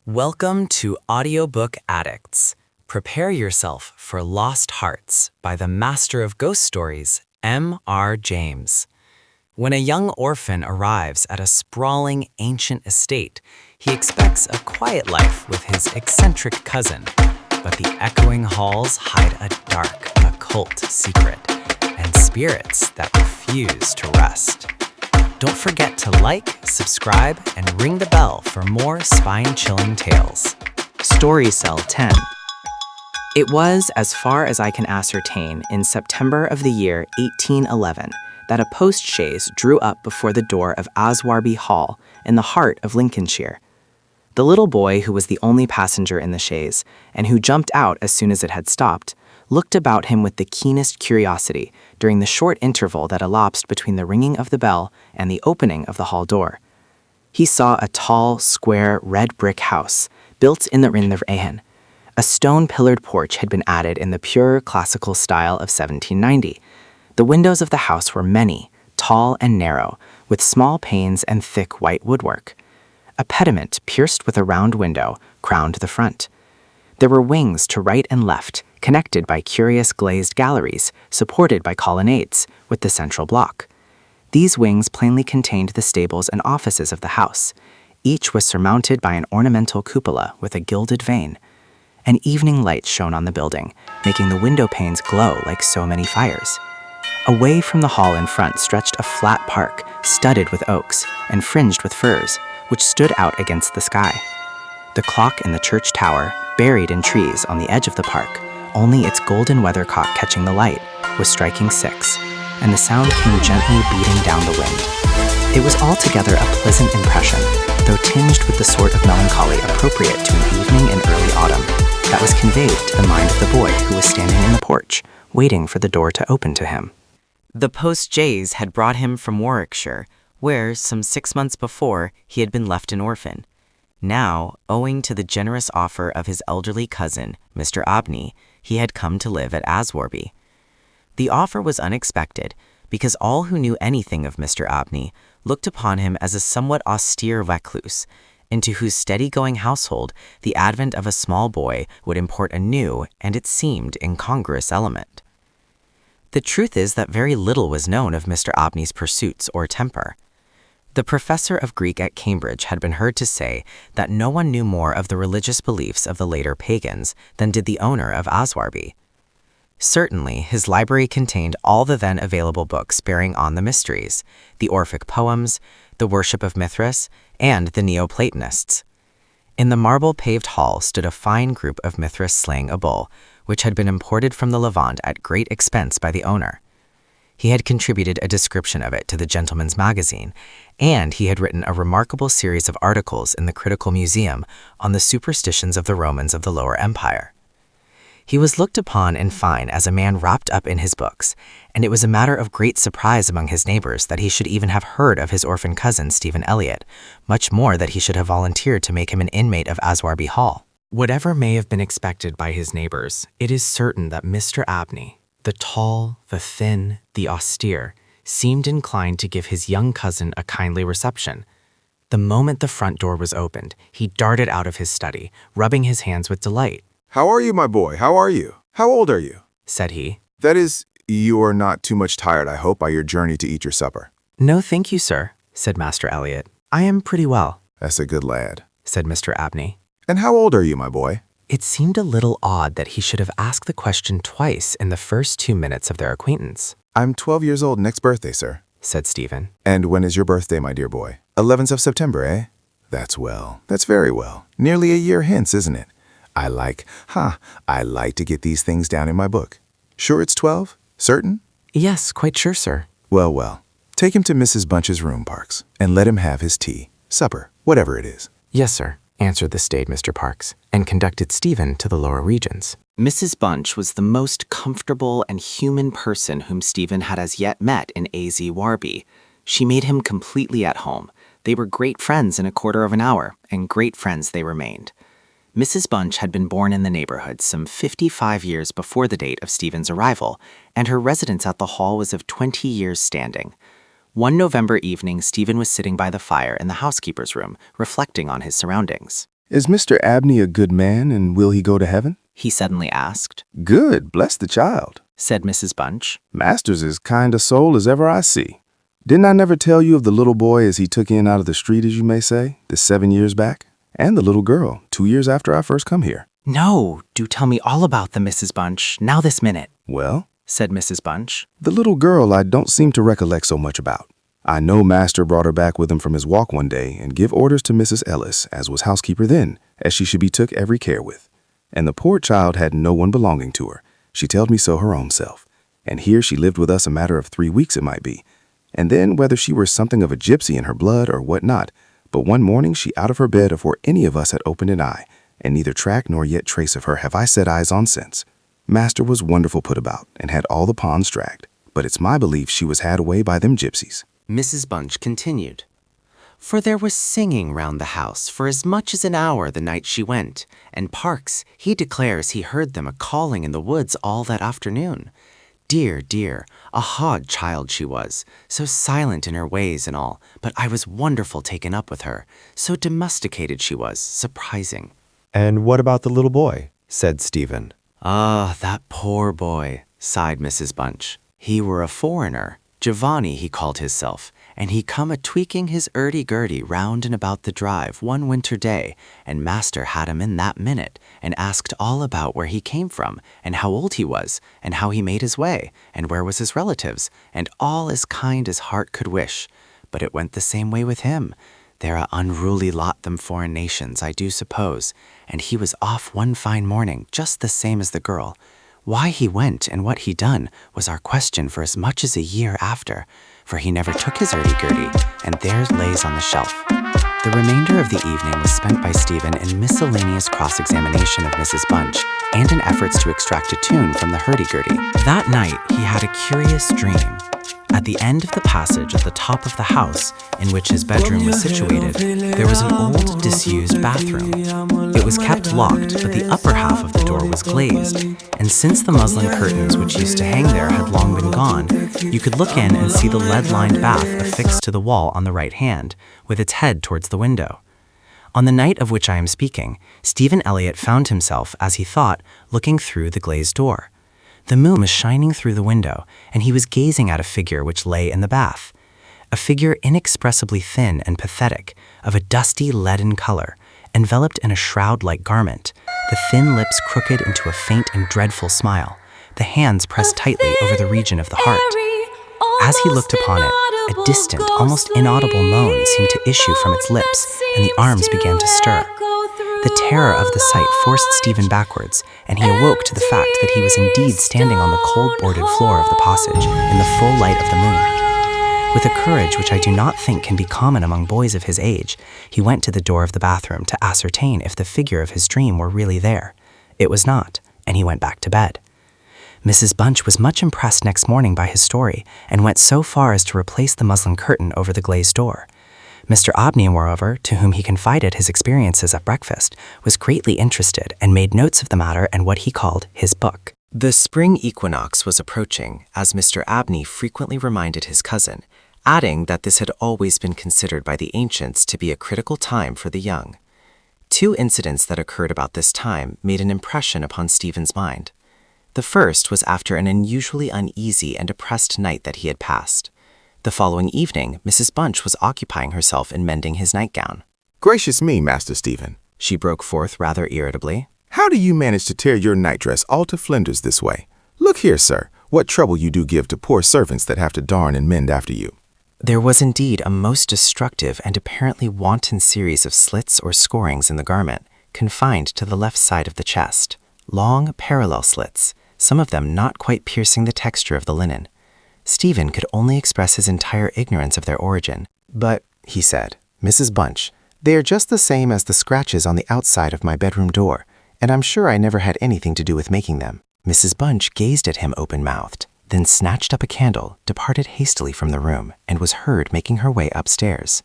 Welcome to Audiobook Addicts. Prepare yourself for Lost Hearts by the master of ghost stories, M.R. James. When a young orphan arrives at a sprawling ancient estate, he expects a quiet life with his eccentric cousin. But the echoing halls hide a dark, occult secret and spirits that refuse to rest. Don't forget to like, subscribe, and ring the bell for more spine-chilling tales. Story Cell 10. It was, as far as I can ascertain, in September of the year 1811 that a post-chaise drew up before the door of Aswarby Hall in the heart of Lincolnshire. The little boy who was the only passenger in the chaise, and who jumped out as soon as it had stopped, looked about him with the keenest curiosity during the short interval that elapsed between the ringing of the bell and the opening of the hall door. He saw a tall, square, red brick house built in the Reimagined. A stone-pillared porch had been added in the pure classical style of 1790. The windows of the house were many, tall and narrow, with small panes and thick white woodwork. A pediment pierced with a round window crowned the front. There were wings to right and left, connected by curious glazed galleries, supported by colonnades, with the central block. These wings plainly contained the stables and offices of the house. Each was surmounted by an ornamental cupola with a gilded vane. An evening light shone on the building, making the window panes glow like so many fires. Away from the hall in front stretched a flat park, studded with oaks and fringed with firs, which stood out against the sky. The clock in the church tower, buried in trees on the edge of the park, only its golden weathercock catching the light, was striking 6, and the sound came gently beating down the wind. It was altogether a pleasant impression, though tinged with the sort of melancholy appropriate to an evening in early autumn, that was conveyed to the mind of the boy who was standing in the porch, waiting for the door to open to him. The post-chaise had brought him from Warwickshire, where, some 6 months before, he had been left an orphan. Now, owing to the generous offer of his elderly cousin, Mr. Abney, he had come to live at Aswarby. The offer was unexpected, because all who knew anything of Mr. Abney looked upon him as a somewhat austere recluse, into whose steady-going household the advent of a small boy would import a new, and it seemed, incongruous element. The truth is that very little was known of Mr. Abney's pursuits or temper. The professor of Greek at Cambridge had been heard to say that no one knew more of the religious beliefs of the later pagans than did the owner of Aswarby. Certainly, his library contained all the then available books bearing on the mysteries, the Orphic poems, the worship of Mithras, and the Neoplatonists. In the marble-paved hall stood a fine group of Mithras slaying a bull, which had been imported from the Levant at great expense by the owner. He had contributed a description of it to the Gentleman's Magazine, and he had written a remarkable series of articles in the Critical Museum on the superstitions of the Romans of the Lower Empire. He was looked upon, in fine, as a man wrapped up in his books, and it was a matter of great surprise among his neighbors that he should even have heard of his orphan cousin, Stephen Elliott, much more that he should have volunteered to make him an inmate of Aswarby Hall. Whatever may have been expected by his neighbors, it is certain that Mr. Abney, the tall, the thin, the austere, seemed inclined to give his young cousin a kindly reception. The moment the front door was opened, he darted out of his study, rubbing his hands with delight. "How are you, my boy? How are you? How old are you?" said he. "That is, you are not too much tired, I hope, by your journey to eat your supper." "No, thank you, sir," said Master Elliott. "I am pretty well," "That's a good lad," said Mr. Abney. "And how old are you, my boy?" It seemed a little odd that he should have asked the question twice in the first 2 minutes of their acquaintance. "I'm 12 years old next birthday, sir," said Stephen. "And when is your birthday, my dear boy? 11th of September, eh? That's well. That's very well. Nearly a year hence, isn't it? I like to get these things down in my book. Sure it's 12? Certain?" "Yes, quite sure, sir." Well. Take him to Mrs. Bunch's room, Parks, and let him have his tea, supper, whatever it is." "Yes, sir," answered the staid Mr. Parks, and conducted Stephen to the lower regions. Mrs. Bunch was the most comfortable and human person whom Stephen had as yet met in Aswarby. She made him completely at home. They were great friends in a quarter of an hour, and great friends they remained. Mrs. Bunch had been born in the neighborhood some 55 years before the date of Stephen's arrival, and her residence at the Hall was of 20 years' standing. One November evening, Stephen was sitting by the fire in the housekeeper's room, reflecting on his surroundings. Is Mr. Abney a good man, and will he go to heaven? He suddenly asked. Good, bless the child, said Mrs. Bunch. Master's as kind a soul as ever I see. Didn't I never tell you of the little boy as he took in out of the street, as you may say, this 7 years back? And the little girl, 2 years after I first come here. No, do tell me all about them, Mrs. Bunch, now this minute, Well, said Mrs. Bunch. the little girl I don't seem to recollect so much about. I know Master brought her back with him from his walk one day and give orders to Mrs. Ellis, as was housekeeper then, as she should be took every care with. And the poor child had no one belonging to her. She telled me so her own self. And here she lived with us a matter of 3 weeks it might be. And then whether she were something of a gypsy in her blood or what not, but one morning she out of her bed afore any of us had opened an eye, and neither track nor yet trace of her have I set eyes on since. Master was wonderful put about, and had all the ponds dragged, but it's my belief she was had away by them gypsies. Mrs. Bunch continued. For there was singing round the house for as much as an hour the night she went, and Parks, he declares he heard them a-calling in the woods all that afternoon. Dear, dear, a hard child she was, so silent in her ways and all, but I was wonderful taken up with her, so domesticated she was, surprising. And what about the little boy? Said Stephen. Ah, that poor boy, sighed Mrs. Bunch. He were a foreigner, Giovanni he called hisself, and he come a-tweaking his hurdy-gurdy round and about the drive one winter day, and Master had him in that minute, and asked all about where he came from, and how old he was, and how he made his way, and where was his relatives, and all as kind as heart could wish. But it went the same way with him. They're a unruly lot, them foreign nations, I do suppose, and he was off one fine morning, just the same as the girl. Why he went and what he done was our question for as much as a year after, for he never took his hurdy-gurdy, and there lays on the shelf. The remainder of the evening was spent by Stephen in miscellaneous cross-examination of Mrs. Bunch and in efforts to extract a tune from the hurdy-gurdy. That night he had a curious dream. At the end of the passage at the top of the house in which his bedroom was situated, there was an old, disused bathroom. It was kept locked, but the upper half of the door was glazed, and since the muslin curtains which used to hang there had long been gone, you could look in and see the lead-lined bath affixed to the wall on the right hand, with its head towards the window. On the night of which I am speaking, Stephen Elliott found himself, as he thought, looking through the glazed door. The moon was shining through the window, and he was gazing at a figure which lay in the bath. A figure inexpressibly thin and pathetic, of a dusty leaden color, enveloped in a shroud-like garment, the thin lips crooked into a faint and dreadful smile, the hands pressed tightly over the region of the heart. As he looked upon it, a distant, almost inaudible moan seemed to issue from its lips, and the arms began to stir. The terror of the sight forced Stephen backwards, and he awoke to the fact that he was indeed standing on the cold boarded floor of the passage in the full light of the moon. With a courage which I do not think can be common among boys of his age, he went to the door of the bathroom to ascertain if the figure of his dream were really there. It was not, and he went back to bed. Mrs. Bunch was much impressed next morning by his story, and went so far as to replace the muslin curtain over the glazed door. Mr. Abney, moreover, to whom he confided his experiences at breakfast, was greatly interested and made notes of the matter in what he called his book. The spring equinox was approaching, as Mr. Abney frequently reminded his cousin, adding that this had always been considered by the ancients to be a critical time for the young. 2 incidents that occurred about this time made an impression upon Stephen's mind. The first was after an unusually uneasy and depressed night that he had passed. The following evening, Mrs. Bunch was occupying herself in mending his nightgown. Gracious me, Master Stephen, She broke forth rather irritably. how do you manage to tear your nightdress all to flinders this way? Look here, sir, what trouble you do give to poor servants that have to darn and mend after you. There was indeed a most destructive and apparently wanton series of slits or scorings in the garment, confined to the left side of the chest. Long, parallel slits, some of them not quite piercing the texture of the linen. Stephen could only express his entire ignorance of their origin. But, he said, Mrs. Bunch, they are just the same as the scratches on the outside of my bedroom door, and I'm sure I never had anything to do with making them. Mrs. Bunch gazed at him open-mouthed, then snatched up a candle, departed hastily from the room, and was heard making her way upstairs.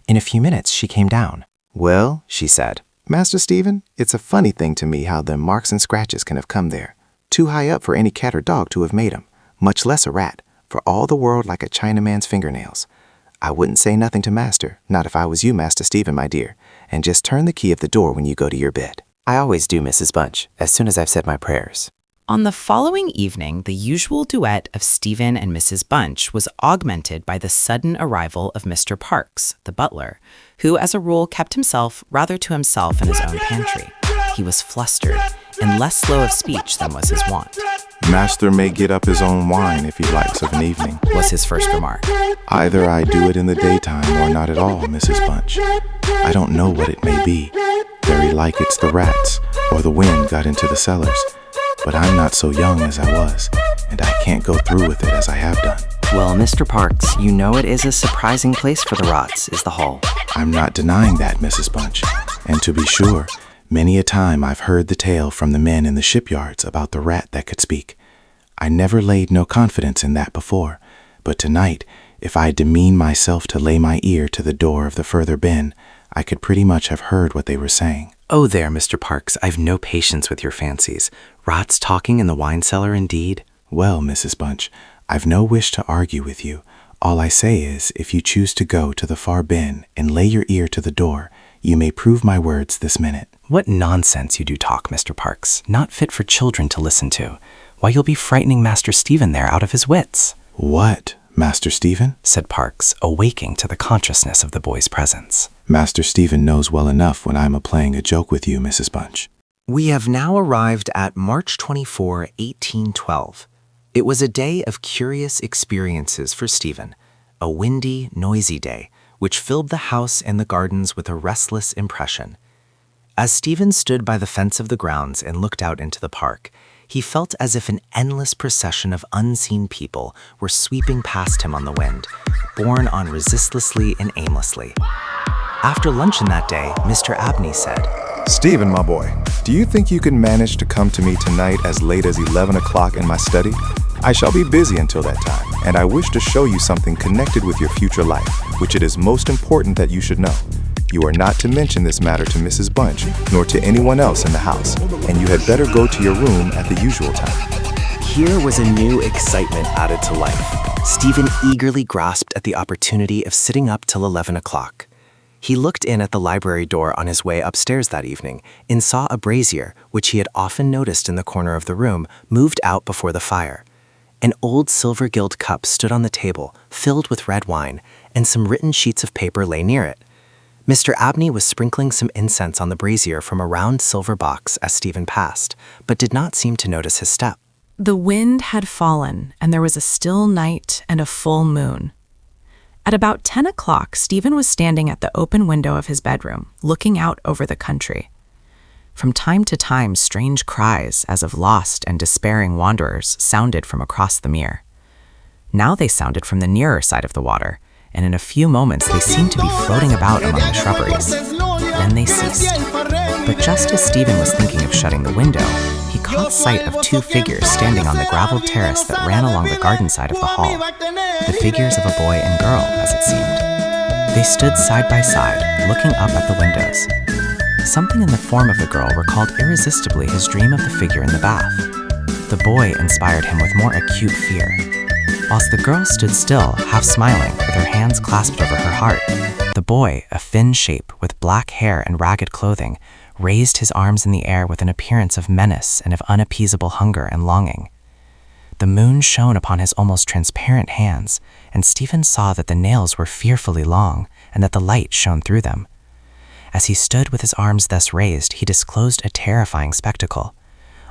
In a few minutes she came down. Well, she said, Master Stephen, it's a funny thing to me how them marks and scratches can have come there. Too high up for any cat or dog to have made 'em, much less a rat, for all the world like a Chinaman's fingernails. I wouldn't say nothing to Master, not if I was you, Master Stephen, my dear, and just turn the key of the door when you go to your bed. I always do, Mrs. Bunch, as soon as I've said my prayers. On the following evening, the usual duet of Stephen and Mrs. Bunch was augmented by the sudden arrival of Mr. Parks, the butler, who as a rule kept himself rather to himself in his own pantry. He was flustered and less slow of speech than was his wont. Master may get up his own wine if he likes of an evening, Was his first remark. Either I do it in the daytime or not at all, Mrs. Bunch. I don't know what it may be. Very like it's the rats, or the wind got into the cellars. But I'm not so young as I was, and I can't go through with it as I have done. Well, Mr. Parks, you know it is a surprising place for the rots, is the hall. I'm not denying that, Mrs. Bunch. And to be sure, many a time I've heard the tale from the men in the shipyards about the rat that could speak. I never laid no confidence in that before, but tonight, if I demean myself to lay my ear to the door of the further bin, I could pretty much have heard what they were saying. Oh there, Mr. Parks, I've no patience with your fancies. Rots talking in the wine cellar, indeed? Well, Mrs. Bunch, I've no wish to argue with you. All I say is, if you choose to go to the far bin and lay your ear to the door, you may prove my words this minute. What nonsense you do talk, Mr. Parks. Not fit for children to listen to. Why, you'll be frightening Master Stephen there out of his wits. What, Master Stephen? Said Parks, awaking to the consciousness of the boy's presence. Master Stephen knows well enough when I'm a-playing a joke with you, Mrs. Bunch. We have now arrived at March 24, 1812. It was a day of curious experiences for Stephen, a windy, noisy day, which filled the house and the gardens with a restless impression. As Stephen stood by the fence of the grounds and looked out into the park, he felt as if an endless procession of unseen people were sweeping past him on the wind, borne on resistlessly and aimlessly. After luncheon that day, Mr. Abney said, Stephen, my boy, do you think you can manage to come to me tonight as late as 11 o'clock in my study? I shall be busy until that time, and I wish to show you something connected with your future life, which it is most important that you should know. You are not to mention this matter to Mrs. Bunch, nor to anyone else in the house, and you had better go to your room at the usual time. Here was a new excitement added to life. Stephen eagerly grasped at the opportunity of sitting up till 11 o'clock. He looked in at the library door on his way upstairs that evening and saw a brazier, which he had often noticed in the corner of the room, moved out before the fire. An old silver-gilt cup stood on the table, filled with red wine, and some written sheets of paper lay near it. Mr. Abney was sprinkling some incense on the brazier from a round silver box as Stephen passed, but did not seem to notice his step. The wind had fallen, and there was a still night and a full moon. At about 10 o'clock, Stephen was standing at the open window of his bedroom, looking out over the country. From time to time, strange cries, as of lost and despairing wanderers, sounded from across the mere. Now they sounded from the nearer side of the water, and in a few moments they seemed to be floating about among the shrubberies. Then they ceased. But just as Stephen was thinking of shutting the window, he caught sight of two figures standing on the graveled terrace that ran along the garden side of the hall, the figures of a boy and girl, as it seemed. They stood side by side, looking up at the windows. Something in the form of the girl recalled irresistibly his dream of the figure in the bath. The boy inspired him with more acute fear. Whilst the girl stood still, half smiling, with her hands clasped over her heart, the boy, a thin shape with black hair and ragged clothing, raised his arms in the air with an appearance of menace and of unappeasable hunger and longing. The moon shone upon his almost transparent hands, and Stephen saw that the nails were fearfully long and that the light shone through them. As he stood with his arms thus raised, he disclosed a terrifying spectacle.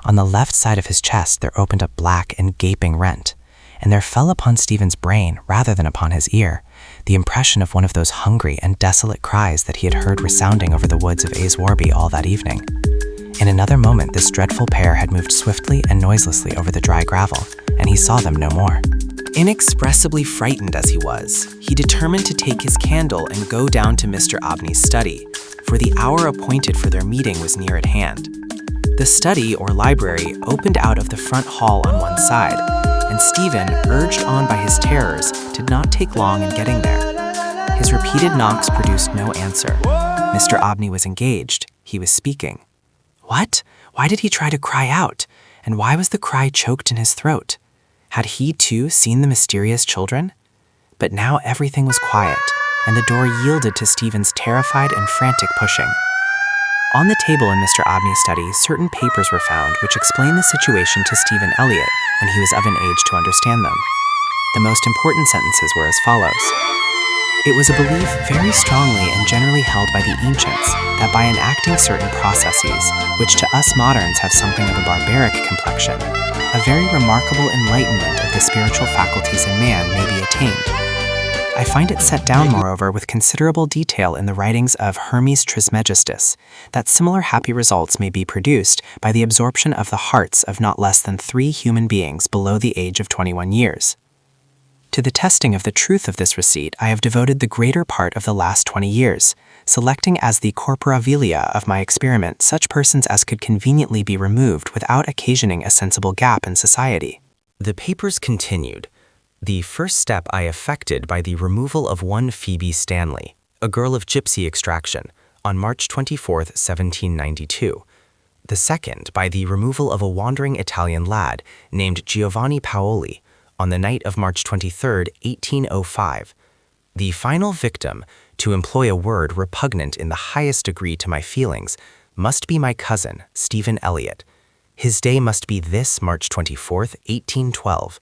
On the left side of his chest there opened a black and gaping rent, and there fell upon Stephen's brain, rather than upon his ear, the impression of one of those hungry and desolate cries that he had heard resounding over the woods of Aswarby all that evening. In another moment this dreadful pair had moved swiftly and noiselessly over the dry gravel, and he saw them no more. Inexpressibly frightened as he was, he determined to take his candle and go down to Mr. Abney's study, for the hour appointed for their meeting was near at hand. The study, or library, opened out of the front hall on one side, and Stephen, urged on by his terrors, did not take long in getting there. His repeated knocks produced no answer. Mr. Abney was engaged. He was speaking. What? Why did he try to cry out? And why was the cry choked in his throat? Had he, too, seen the mysterious children? But now everything was quiet. and the door yielded to Stephen's terrified and frantic pushing. On the table in Mr. Abney's study, certain papers were found which explained the situation to Stephen Elliott when he was of an age to understand them. The most important sentences were as follows. It was a belief very strongly and generally held by the ancients that by enacting certain processes, which to us moderns have something of a barbaric complexion, a very remarkable enlightenment of the spiritual faculties in man may be attained. I find it set down, moreover, with considerable detail in the writings of Hermes Trismegistus, that similar happy results may be produced by the absorption of the hearts of not less than 3 human beings below the age of 21 years. To the testing of the truth of this receipt, I have devoted the greater part of the last 20 years, selecting as the corpora vilia of my experiment such persons as could conveniently be removed without occasioning a sensible gap in society. The papers continued. The first step I effected by the removal of one Phoebe Stanley, a girl of gypsy extraction, on March 24, 1792. The second by the removal of a wandering Italian lad named Giovanni Paoli, on the night of March 23, 1805. The final victim, to employ a word repugnant in the highest degree to my feelings, must be my cousin, Stephen Elliott. His day must be this March 24, 1812.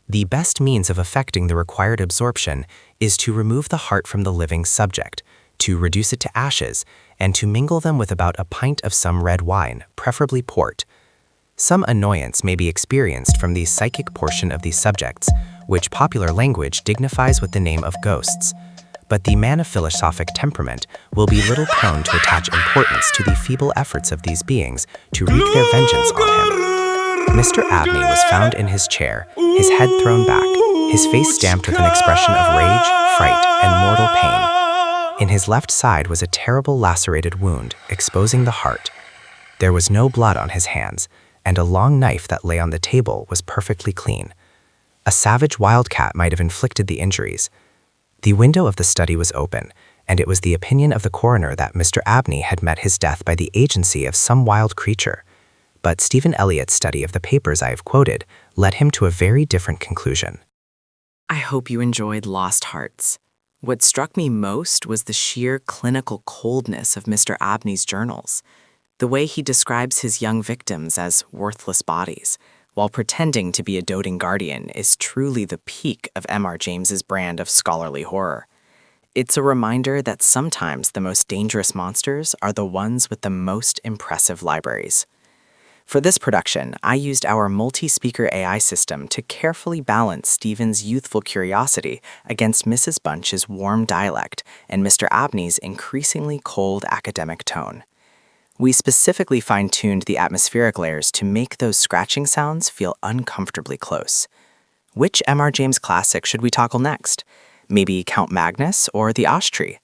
The best means of effecting the required absorption is to remove the heart from the living subject, to reduce it to ashes, and to mingle them with about a pint of some red wine, preferably port. Some annoyance may be experienced from the psychic portion of these subjects, which popular language dignifies with the name of ghosts, but the man of philosophic temperament will be little prone to attach importance to the feeble efforts of these beings to wreak their vengeance on him. Mr. Abney was found in his chair, his head thrown back, his face stamped with an expression of rage, fright, and mortal pain. In his left side was a terrible lacerated wound, exposing the heart. There was no blood on his hands, and a long knife that lay on the table was perfectly clean. A savage wildcat might have inflicted the injuries. The window of the study was open, and it was the opinion of the coroner that Mr. Abney had met his death by the agency of some wild creature. But Stephen Elliott's study of the papers I have quoted led him to a very different conclusion. I hope you enjoyed Lost Hearts. What struck me most was the sheer clinical coldness of Mr. Abney's journals. The way he describes his young victims as worthless bodies, while pretending to be a doting guardian, is truly the peak of M.R. James's brand of scholarly horror. It's a reminder that sometimes the most dangerous monsters are the ones with the most impressive libraries. For this production, I used our multi-speaker AI system to carefully balance Stephen's youthful curiosity against Mrs. Bunch's warm dialect and Mr. Abney's increasingly cold academic tone. We specifically fine-tuned the atmospheric layers to make those scratching sounds feel uncomfortably close. Which M.R. James classic should we tackle next? Maybe Count Magnus or The Ash Tree?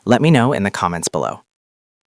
Let me know in the comments below.